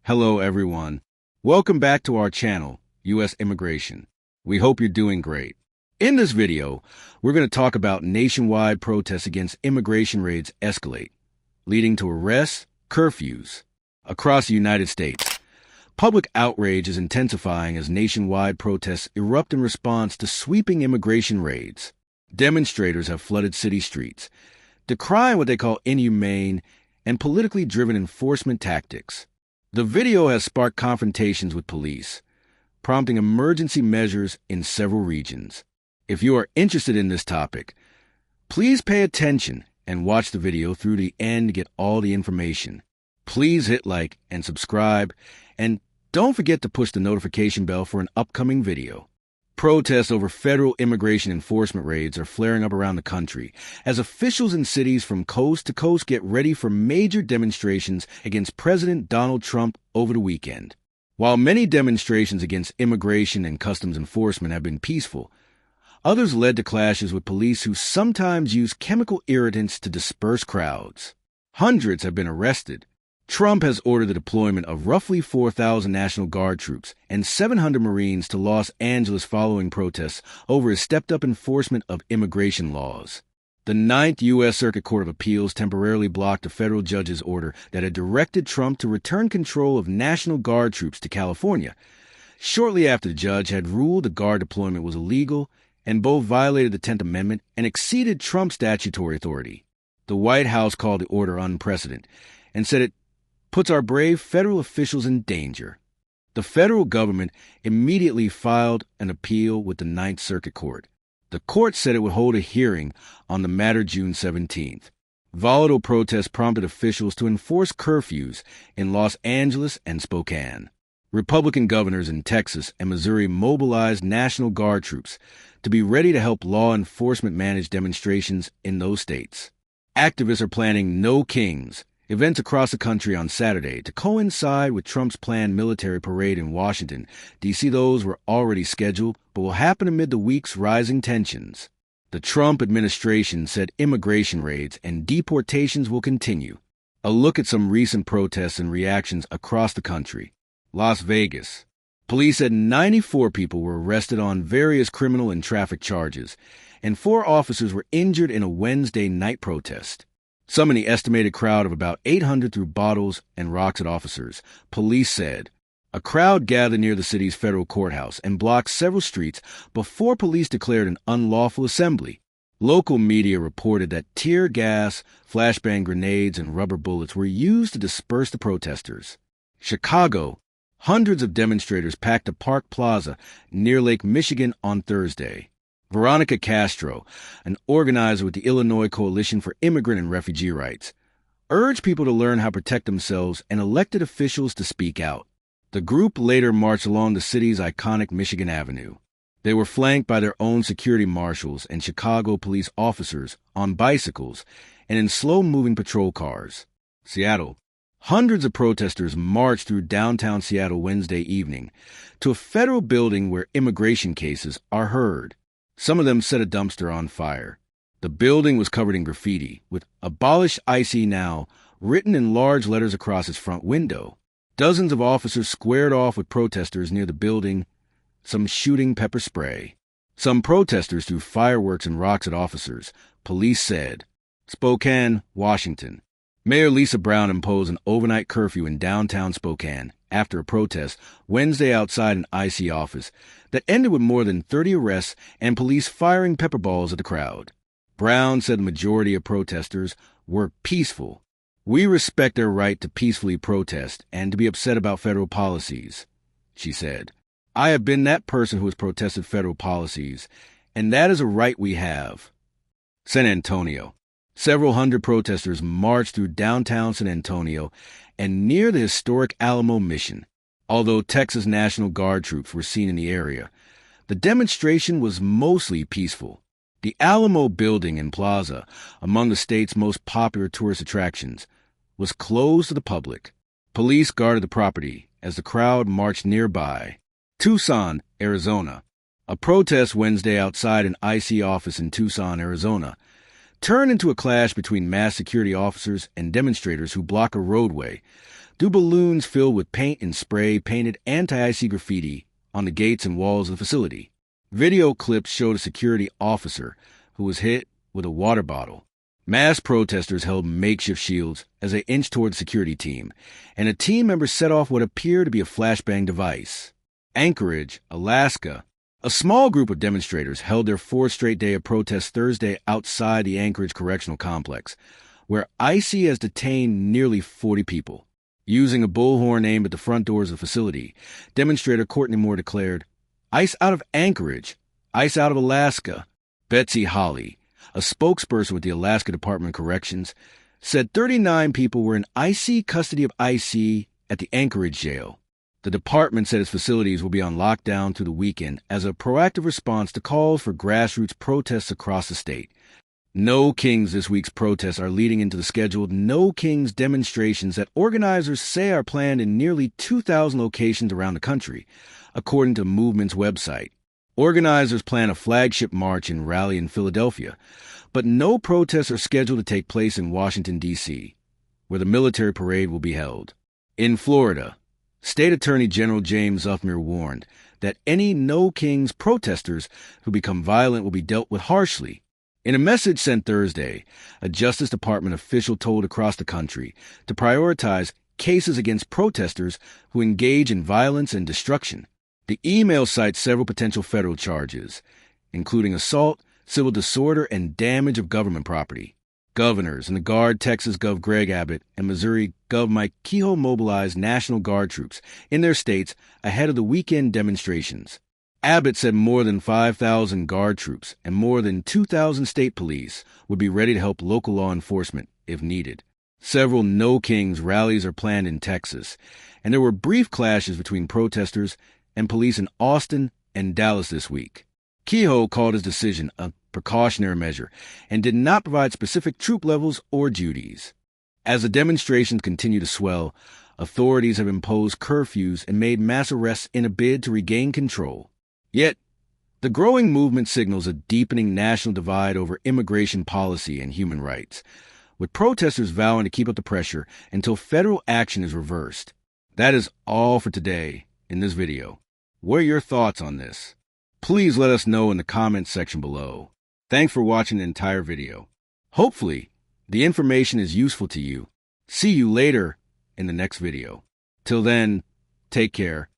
Hello, everyone. Welcome back to our channel, U.S. Immigration. We hope you're doing great. In this video, we're going to talk about nationwide protests against immigration raids escalate, leading to arrests, curfews. Across the United States, public outrage is intensifying as nationwide protests erupt in response to sweeping immigration raids. Demonstrators have flooded city streets, decrying what they call inhumane and politically driven enforcement tactics. The video has sparked confrontations with police, prompting emergency measures in several regions. If you are interested in this topic, please pay attention and watch the video through the end to get all the information. Please hit like and subscribe, and don't forget to push the notification bell for an upcoming video. Protests over federal immigration enforcement raids are flaring up around the country as officials in cities from coast to coast get ready for major demonstrations against President Donald Trump over the weekend. While many demonstrations against immigration and customs enforcement have been peaceful, others led to clashes with police who sometimes use chemical irritants to disperse crowds. Hundreds have been arrested. Trump has ordered the deployment of roughly 4,000 National Guard troops and 700 Marines to Los Angeles following protests over his stepped-up enforcement of immigration laws. The Ninth U.S. Circuit Court of Appeals temporarily blocked a federal judge's order that had directed Trump to return control of National Guard troops to California, shortly after the judge had ruled the Guard deployment was illegal and both violated the 10th Amendment and exceeded Trump's statutory authority. The White House called the order unprecedented and said it puts our brave federal officials in danger. The federal government immediately filed an appeal with the Ninth Circuit Court. The court said it would hold a hearing on the matter June 17th. Volatile protests prompted officials to enforce curfews in Los Angeles and Spokane. Republican governors in Texas and Missouri mobilized National Guard troops to be ready to help law enforcement manage demonstrations in those states. Activists are planning No Kings events across the country on Saturday to coincide with Trump's planned military parade in Washington, D.C. Those were already scheduled, but will happen amid the week's rising tensions. The Trump administration said immigration raids and deportations will continue. A look at some recent protests and reactions across the country. Las Vegas. Police said 94 people were arrested on various criminal and traffic charges, and 4 officers were injured in a Wednesday night protest. Some in the estimated crowd of about 800 threw bottles and rocks at officers, police said. A crowd gathered near the city's federal courthouse and blocked several streets before police declared an unlawful assembly. Local media reported that tear gas, flashbang grenades, and rubber bullets were used to disperse the protesters. Chicago. Hundreds of demonstrators packed a park plaza near Lake Michigan on Thursday. Veronica Castro, an organizer with the Illinois Coalition for Immigrant and Refugee Rights, urged people to learn how to protect themselves and elected officials to speak out. The group later marched along the city's iconic Michigan Avenue. They were flanked by their own security marshals and Chicago police officers on bicycles and in slow-moving patrol cars. Seattle. Hundreds of protesters marched through downtown Seattle Wednesday evening to a federal building where immigration cases are heard. Some of them set a dumpster on fire. The building was covered in graffiti, with "Abolish ICE Now" written in large letters across its front window. Dozens of officers squared off with protesters near the building, some shooting pepper spray. Some protesters threw fireworks and rocks at officers, police said. Spokane, Washington. Mayor Lisa Brown imposed an overnight curfew in downtown Spokane after a protest Wednesday outside an IC office that ended with more than 30 arrests and police firing pepper balls at the crowd. Brown said the majority of protesters were peaceful. "We respect their right to peacefully protest and to be upset about federal policies," she said. "I have been that person who has protested federal policies, and that is a right we have." San Antonio. Several hundred protesters marched through downtown San Antonio and near the historic Alamo Mission. Although Texas National Guard troops were seen in the area, the demonstration was mostly peaceful. The Alamo Building and Plaza, among the state's most popular tourist attractions, was closed to the public. Police guarded the property as the crowd marched nearby. Tucson, Arizona. A protest Wednesday outside an IC office in Tucson, Arizona, turned into a clash between mass security officers and demonstrators who block a roadway, do balloons filled with paint and spray painted anti-IC graffiti on the gates and walls of the facility. Video clips showed a security officer who was hit with a water bottle. Mass protesters held makeshift shields as they inched toward the security team, and a team member set off what appeared to be a flashbang device. Anchorage, Alaska. A small group of demonstrators held their fourth straight day of protest Thursday outside the Anchorage Correctional Complex, where IC has detained nearly 40 people. Using a bullhorn aimed at the front doors of the facility, demonstrator Courtney Moore declared, "ICE out of Anchorage, ICE out of Alaska." Betsy Holly, a spokesperson with the Alaska Department of Corrections, said 39 people were in IC custody of IC at the Anchorage jail. The department said its facilities will be on lockdown through the weekend as a proactive response to calls for grassroots protests across the state. No Kings this week's protests are leading into the scheduled No Kings demonstrations that organizers say are planned in nearly 2,000 locations around the country, according to the movement's website. Organizers plan a flagship march and rally in Philadelphia, but no protests are scheduled to take place in Washington, D.C., where the military parade will be held. In Florida, State Attorney General James Zuffmer warned that any No Kings protesters who become violent will be dealt with harshly. In a message sent Thursday, a Justice Department official told across the country to prioritize cases against protesters who engage in violence and destruction. The email cites several potential federal charges, including assault, civil disorder, and damage of government property. Governors and the Guard Texas Gov Greg Abbott and Missouri Gov Mike Kehoe mobilized National Guard troops in their states ahead of the weekend demonstrations. Abbott said more than 5,000 Guard troops and more than 2,000 state police would be ready to help local law enforcement if needed. Several No Kings rallies are planned in Texas, and there were brief clashes between protesters and police in Austin and Dallas this week. Kehoe called his decision a precautionary measure and did not provide specific troop levels or duties. As the demonstrations continue to swell, authorities have imposed curfews and made mass arrests in a bid to regain control. Yet, the growing movement signals a deepening national divide over immigration policy and human rights, with protesters vowing to keep up the pressure until federal action is reversed. That is all for today in this video. What are your thoughts on this? Please let us know in the comments section below. Thanks for watching the entire video. Hopefully, the information is useful to you. See you later in the next video. Till then, take care